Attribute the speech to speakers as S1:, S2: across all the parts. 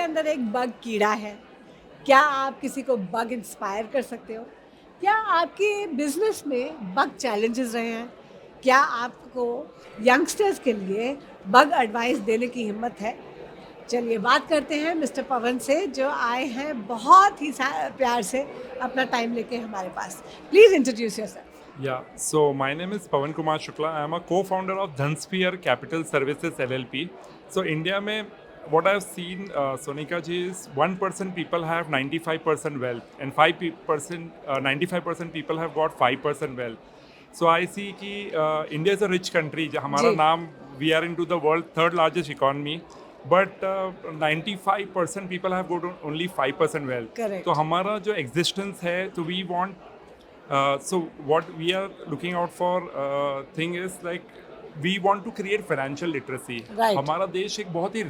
S1: अंदर एक बग कीड़ा है। क्या आप किसी को बग इंस्पायर कर सकते हो? क्या आपके बिजनेस में बग चैलेंजेस रहे हैं? क्या आपको यंगस्टर्स के लिए बग एडवाइस देने की हिम्मत है? चलिए बात करते हैं मिस्टर पवन से, जो आए हैं बहुत ही प्यार से अपना टाइम लेके हमारे पास। Please introduce yourself.
S2: Yeah, so my name is Pawan Kumar Shukla. I am a co-founder of Dhansphere Capital Services LLP. So India में what I've seen, Sonika ji, is 1% people have 95% wealth and 5%, 95% people have got 5% wealth. So I see कि India is a rich country. हमारा
S1: जी
S2: नाम, we are into the world third largest economy. But 95% people have got only 5% wealth. तो
S1: correct.
S2: हमारा जो existence है, तो we want so what we are looking out for thing is like we want to create financial literacy.
S1: Right.
S2: हमारा देश एक बहुत ही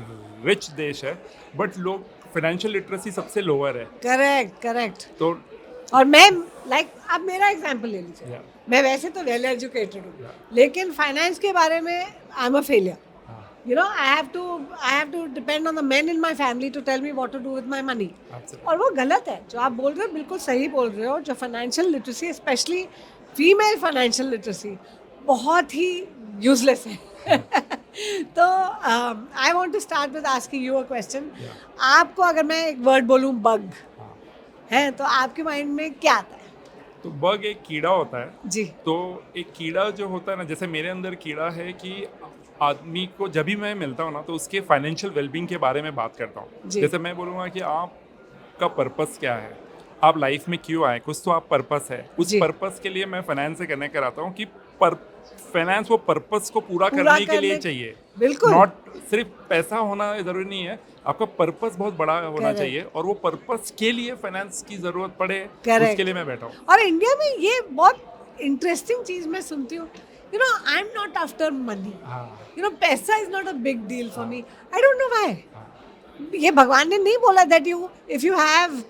S2: rich देश है बट लोग फाइनेंशियल लिटरेसी सबसे लोअर है.
S1: Correct correct.
S2: तो
S1: और मैं अब मेरा एग्जांपल ले लीजिए।
S2: Yeah.
S1: मैं वैसे तो वेल एजुकेटेड हूँ,
S2: Yeah.
S1: लेकिन फाइनेंस के बारे में I am a failure. You know, I have to depend on the men in my family to tell me what to do with my money.
S2: Absolutely.
S1: और वो गलत है। जो आप बोल रहे हो बिल्कुल सही बोल रहे हो। जो financial literacy, specially female financial literacy, बहुत ही यूजलेस है। तो I want to start with asking you a question. आपको अगर मैं एक वर्ड बोलूँ बग है, तो आपके माइंड में क्या आता है?
S2: तो बग एक कीड़ा होता है.
S1: जी
S2: तो एक कीड़ा जो होता है ना, जैसे मेरे अंदर कीड़ा है कि आदमी को जब भी मैं मिलता हूँ ना, तो उसके फाइनेंशियल वेलबींग के बारे में बात करता हूँ.
S1: जी।
S2: जैसे मैं बोलूँगा कि आपका पर्पस क्या है, आप लाइफ में क्यों आए, कुछ तो आप पर्पस है. उस
S1: जी।
S2: पर्पस के लिए मैं फाइनेंस से कनेक्ट कराता हूँ कि फाइनेंस वो पर्पस को पूरा
S1: पूरा
S2: करने के लिए
S1: करने-
S2: चाहिए.
S1: बिल्कुल।
S2: नॉट सिर्फ पैसा होना जरूरी नहीं है, आपका पर्पस बहुत बड़ा होना
S1: Correct.
S2: चाहिए, और वो पर्पस के लिए फाइनेंस की जरूरत पड़े,
S1: Correct.
S2: उसके लिए मैं बैठा हूँ.
S1: और इंडिया में ये बहुत इंटरेस्टिंग चीज मैं सुनती हूँ। You know, I am not after money. You know, पैसा is not a big deal for me. I don't know why. ये भगवान ने नहीं बोला that you if you have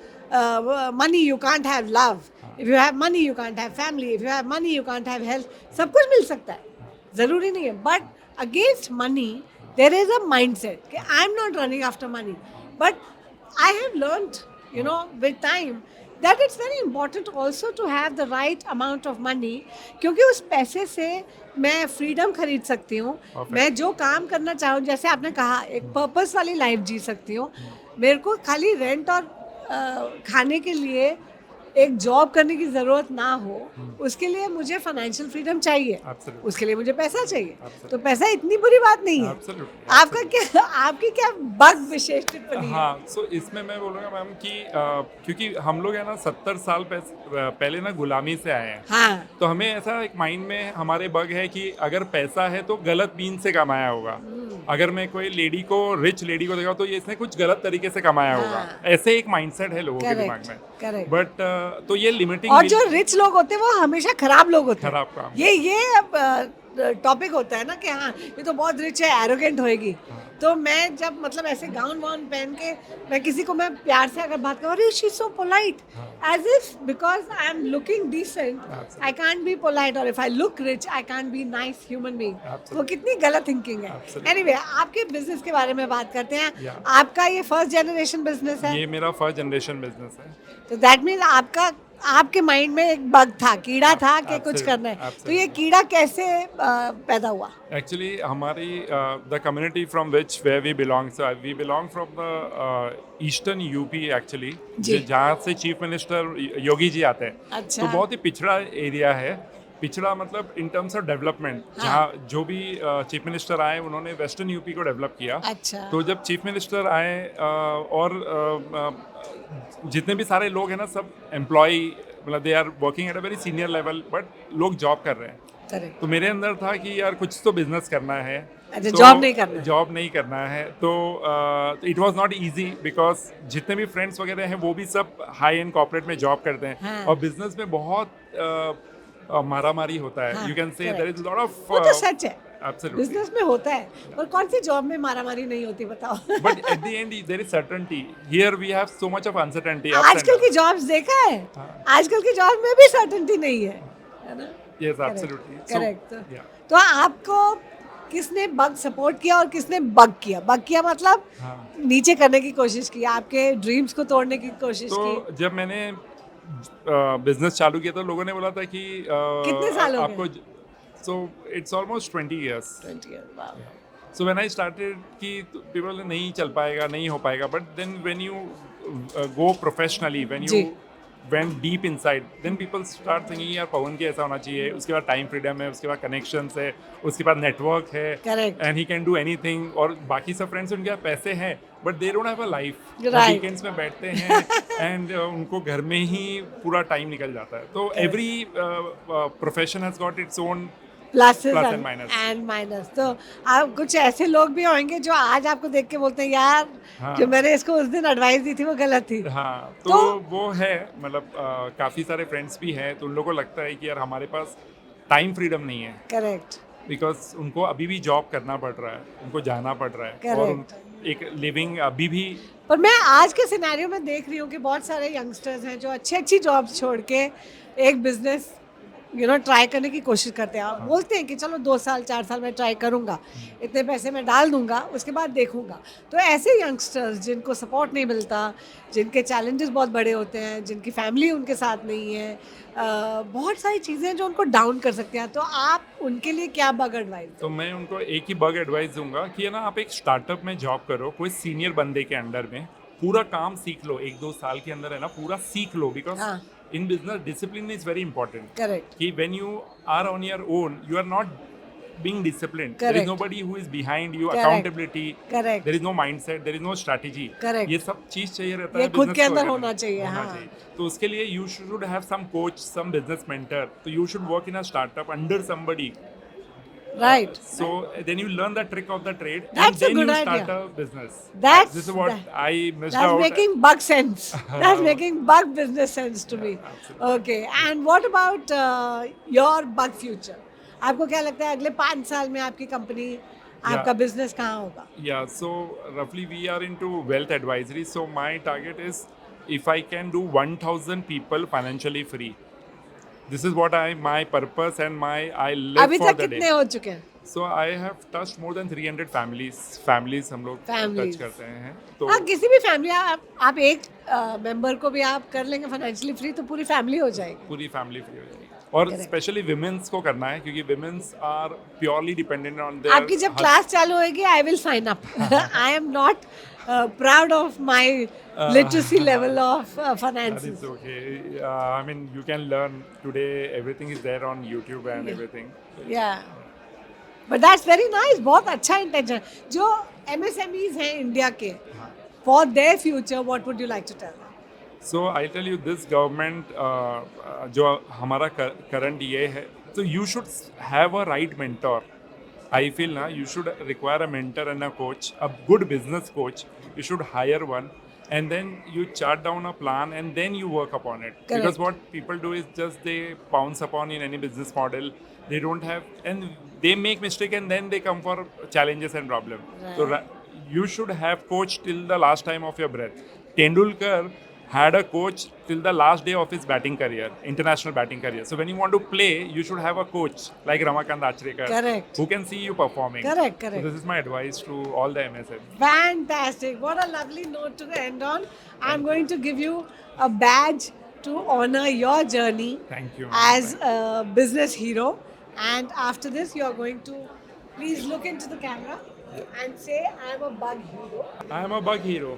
S1: money you can't have love, if you have money you can't have family, if you have money you can't have health. सब कुछ मिल सकता है, जरूरी नहीं है। But against money there is a mindset कि आई am not running after money, but I have learned, you know, with time, that it's very important also to have the right amount of money, क्योंकि उस पैसे से मैं freedom खरीद सकती हूँ।
S2: Perfect.
S1: मैं जो काम करना चाहूँ, जैसे आपने कहा, एक पर्पस वाली लाइफ जी सकती हूँ। मेरे को खाली रेंट और खाने के लिए एक जॉब करने की ज़रूरत ना हो, उसके लिए मुझे फाइनेंशियल फ्रीडम चाहिए।
S2: Absolutely.
S1: उसके लिए मुझे पैसा चाहिए।
S2: Absolutely.
S1: तो पैसा इतनी बुरी बात नहीं है।
S2: Absolutely.
S1: आपका क्या, आपकी क्या बग विशेष टिप्पणी है?
S2: हाँ, सो इसमें मैं बोलूँगा मैम कि क्योंकि हम लोग है ना 70 साल पहले ना गुलामी से आए हैं.
S1: हाँ
S2: तो हमें ऐसा एक माइंड में हमारे बग है कि अगर पैसा है तो गलत मीन से कमाया होगा. अगर मैं कोई लेडी को, रिच लेडी को देखा तो ये इसने कुछ गलत तरीके से कमाया
S1: हाँ.
S2: होगा. ऐसे एक माइंडसेट है लोगों के दिमाग
S1: करेक्ट
S2: में.
S1: करेक्ट।
S2: बट तो ये लिमिटिंग
S1: और जो रिच लोग होते हैं वो हमेशा खराब लोग होते हैं।
S2: खराब काम.
S1: ये अब टॉपिक होता है ना कि हाँ ये तो बहुत रिच है, एरोगेंट होएगी। तो मैं जब मतलब ऐसे गाउन वाउन पहन के मैं किसी को, मैं प्यार से अगर बात करूँ, अरे she is so polite, as if because I am looking decent I can't be polite, और if I look rich I can't be nice human being.
S2: Absolutely.
S1: वो कितनी गलत थिंकिंग है।
S2: Absolutely.
S1: एनीवे, आपके बिजनेस के बारे में बात करते हैं।
S2: Yeah.
S1: आपका ये फर्स्ट जनरेशन बिजनेस है,
S2: ये मेरा फर्स्ट जनरेशन बिजनेस है.
S1: तो दैट मीन्स आपके माइंड में एक बग था, कीड़ा था कि कुछ
S2: Absolutely,
S1: करना है।
S2: absolutely.
S1: तो ये कीड़ा कैसे पैदा हुआ?
S2: Actually, हमारी the community from which where we belong, so we belong from the eastern UP actually,
S1: जी।
S2: जहाँ से चीफ मिनिस्टर योगी जी आते हैं.
S1: अच्छा।
S2: तो बहुत ही पिछड़ा एरिया है. पिछड़ा मतलब इन टर्म्स ऑफ डेवलपमेंट.
S1: हाँ।
S2: जहाँ जो भी चीफ मिनिस्टर आए उन्होंने वेस्टर्न यूपी को डेवलप किया.
S1: अच्छा।
S2: तो जब चीफ मिनिस्टर आए और जितने भी सारे लोग हैं ना, सब एम्प्लॉय, मतलब they are working at a very senior level, but लोग जॉब कर रहे हैं.
S1: करेक्ट।
S2: तो मेरे अंदर था कि यार कुछ तो बिजनेस करना है.
S1: अच्छा, जॉब नहीं करना है।
S2: जॉब नहीं करना है. तो it was not easy because जितने भी फ्रेंड्स वगैरह हैं वो भी सब हाई एंड कॉर्पोरेट में जॉब करते हैं.
S1: हाँ।
S2: और बिजनेस में बहुत मारामारी होता है.
S1: हाँ,
S2: you can say
S1: correct.
S2: There is lot of.
S1: वो तो सच है,
S2: एब्सोल्युटली.
S1: बिजनेस में होता है। और कौन सी जॉब में मारामारी नहीं होती, बताओ?
S2: But at the end, there is certainty. Here we have so much of uncertainty.
S1: आजकल की जॉब्स देखा है, आजकल की जॉब में भी सर्टेनिटी नहीं है, है ना?
S2: Yes, absolutely. So,
S1: correct.
S2: yeah.
S1: तो आपको किसने बग सपोर्ट किया और किसने बग किया? बग किया मतलब
S2: हाँ।
S1: नीचे करने की कोशिश की, आपके ड्रीम्स को तोड़ने की कोशिश
S2: तो
S1: की।
S2: जब मैंने बिजनेस चालू किया तो लोगों ने बोला था कि
S1: कितने साल हो
S2: आपको so it's almost 20 years.
S1: 20 years, wow.
S2: So when I started कि people नहीं चल पाएगा, नहीं हो पाएगा, but then when you go professionally, when
S1: ji.
S2: you went deep inside, then people start thinking यार पवन के ऐसा होना चाहिए, उसके बाद टाइम फ्रीडम है, उसके बाद कनेक्शंस है, उसके बाद नेटवर्क है,
S1: Correct.
S2: and he can do anything, और बाकी सब फ्रेंड्स उनके पास पैसे हैं, but they don't have a life.
S1: Right.
S2: Weekends में बैठते हैं and उनको घर में ही पूरा टाइम निकल जाता है. तो every profession has got its own
S1: pluses
S2: Plus and minus.
S1: And minus. तो आप कुछ ऐसे लोग भी होंगे जो आज आपको देख के बोलते हैं यार
S2: हाँ।
S1: जो मैंने इसको उस दिन एडवाइस दी थी वो गलत थी।
S2: हाँ, तो
S1: तो-
S2: वो है मतलब काफ़ी सारे फ्रेंड्स भी हैं तो उन लोगों को लगता है कि यार हमारे पास टाइम फ्रीडम नहीं है
S1: करेक्ट।
S2: बिकॉज उनको अभी भी जॉब करना पड़ रहा है, उनको जाना पड़ रहा है और एक लिविंग अभी भी
S1: पर मैं आज के सिनेरियो में देख रही हूँ कि बहुत सारे यंगस्टर्स हैं जो अच्छी अच्छी जॉब्स छोड़ के एक बिजनेस ट्राई करने की कोशिश करते हैं। आप बोलते हैं कि चलो 2 साल 4 साल में ट्राई करूँगा, इतने पैसे मैं डाल दूंगा, उसके बाद देखूंगा। तो ऐसे यंगस्टर्स जिनको सपोर्ट नहीं मिलता, जिनके चैलेंजेस बहुत बड़े होते हैं, जिनकी फैमिली उनके साथ नहीं है, बहुत सारी चीज़ें जो उनको डाउन कर सकते हैं, तो आप उनके लिए क्या बग एडवाइस?
S2: तो मैं उनको एक ही बग एडवाइस दूंगा कि है ना आप एक स्टार्टअप में जॉब करो, कोई सीनियर बंदे के अंडर में पूरा काम सीख लो, 1-2 साल के अंदर है ना पूरा सीख लो बिकॉज
S1: हाँ।
S2: In business discipline is very important.
S1: Correct.
S2: कि when you are on your own, you are not being disciplined. There
S1: Correct.
S2: is nobody who is behind you.
S1: Correct.
S2: Accountability.
S1: Correct.
S2: There is no mindset. There is no strategy.
S1: Correct.
S2: ये सब चीज चाहिए रहता
S1: ये
S2: है
S1: खुद
S2: business
S1: के
S2: को
S1: अंदर
S2: आगे
S1: होना चाहिए, हाँ।
S2: तो उसके लिए you should have some coach, some business mentor. तो you should work in a startup under somebody.
S1: Right.
S2: So then you learn the trick of the trade,
S1: That's
S2: and
S1: a
S2: then you
S1: good
S2: start
S1: idea.
S2: a business.
S1: That's-
S2: This is what I missed
S1: That's
S2: out.
S1: making bug sense. That's making bug business sense to me.
S2: absolutely.
S1: Okay. And what about your bug future? आपको क्या लगता है अगले 5 साल में आपकी company, आपका business कहाँ होगा?
S2: Yeah, so roughly we are into wealth advisory. So my target is if I can do 1,000 people financially free. This is what my purpose and I live
S1: अभी
S2: for
S1: तक
S2: the
S1: कितने
S2: day.
S1: हो चुके हैं?
S2: So I have touched more than 300 families हम लोग
S1: Families.
S2: touch करते हैं. तो
S1: हाँ, किसी भी फैमिली आप एक मेंबर को भी आप कर लेंगे फाइनेंशियली फ्री तो पूरी फैमिली हो जाएगी।
S2: पूरी फैमिली फ्री हो जाएगी. और स्पेशली विमेंस को करना है क्योंकि womens are purely dependent on their.
S1: आपकी जब क्लास चालू होगी I will sign up. I am not proud of my literacy level of
S2: That
S1: finances.
S2: is okay. I mean, you can learn today. Everything is there on YouTube and everything.
S1: Yeah. But that's very nice. बहुत अच्छा intention. जो MSMEs हैं India के, for their future, what would you like to tell them?
S2: So I'll tell you this government जो हमारा current ये है, so you should have a right mentor. I feel na you should require a mentor and a coach, a good business coach. You should hire one, and then you chart down a plan, and then you work upon it.
S1: Correct.
S2: Because what people do is just they pounce upon in any business model. They don't have, and they make mistake, and then they come for challenges and problem. So you should have coach till the last time of your breath. Tendulkar had a coach till the last day of his batting career, international batting career. So when you want to play, you should have a coach like Ramakant Achrekar,
S1: Correct.
S2: who can see you performing.
S1: Correct,
S2: So
S1: correct.
S2: this is my advice to all the MSMEs.
S1: Fantastic. What a lovely note to end on. I'm going to give you a badge to honor your journey
S2: Thank you.
S1: as a business hero. And after this, you're going to please look into the camera and say, I'm a bug hero.
S2: I am a bug hero.